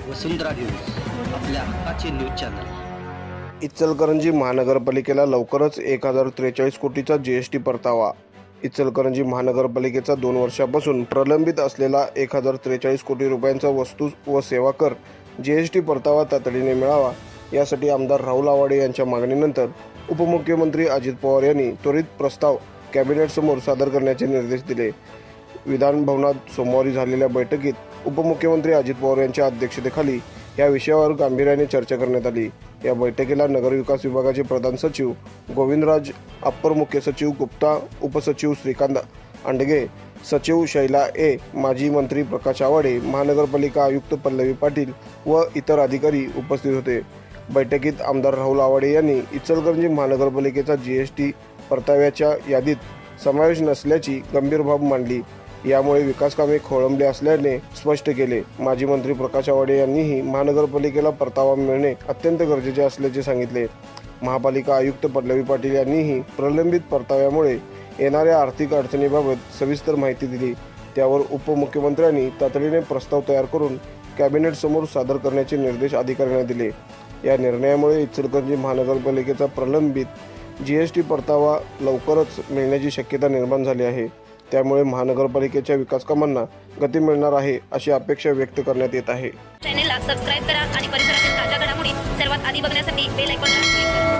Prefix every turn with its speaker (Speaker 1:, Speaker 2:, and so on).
Speaker 1: वसुंधरा news, आपल्या हक्काचे news channel.
Speaker 2: Ichalkaranji महानगरपालिकेला लवकरच 1043 कोटीचा जीएसटी परतावा। इचलकरंजी महानगरपालिकेचा 2 वर्षापासून प्रलंबित असलेला 1043 कोटी रुपयांचा वस्तू व सेवा कर जीएसटी परतावा तातडीने मिळावा, यासाठी आमदार राहुल आवाडे यांच्या मागणीनंतर उपमुख्यमंत्री अजित पवार यांनी त्वरित प्रस्ताव कॅबिनेटसमोर सादर करण्याचे निर्देश दिले। विधान भवनात सोमवारी झालेल्या बैठकीत उपमुख्यमंत्री अजित पवार यांच्या अध्यक्षतेखाली या विषयावर गांभीर्याने चर्चा करण्यात आली। या बैठकीला नगरविकास विभागाचे प्रधान सचिव गोविंदराज, अप्पर मुख्य सचिव गुप्ता, उपसचिव श्रीकांत अंडगे, सचिव शैला ए, माजी मंत्री प्रकाश आवाडे, महानगरपालिका आयुक्त पल्लवी पाटील व इतर अधिकारी उपस्थित होते। बैठकीत आमदार राहुल आवाडे यांनी इचलकरंजी महानगरपालिकेचा जीएसटी परताव्याच्या यादीत समावेश नसल्याची गंभीर बाब मांडली। यामुळे विकासकामे खोळंबली असल्याने स्पष्ट केले। माजी मंत्री प्रकाश आवाडे यांनीही महानगरपालिकेला परतावा मिळणे अत्यंत गरजेचे असल्याचे सांगितले। महापालिका आयुक्त पल्लवी पाटील यांनीही प्रलंबित परताव्यामुळे येणाऱ्या आर्थिक अडचणीबाबत सविस्तर माहिती दिली। त्यावर उपमुख्यमंत्र्यांनी तातडीने प्रस्ताव तयार करून कॅबिनेट समोर सादर करण्याचे निर्देश अधिकाऱ्यांना दिले। या निर्णयामुळे इचलकरंजी महानगरपालिकेचा प्रलंबित जीएसटी परतावा लवकरच मिळण्याची शक्यता निर्माण झाली आहे। त्यामुळे महानगरपालिकेच्या विकास कामांना गती मिळणार आहे, अशी अपेक्षा व्यक्त करण्यात येत आहे।
Speaker 3: चॅनलला सबस्क्राइब करा आणि परिसरातील ताज्या घडामोडी सर्वात आधी बघण्यासाठी बेल आयकॉनला क्लिक करा।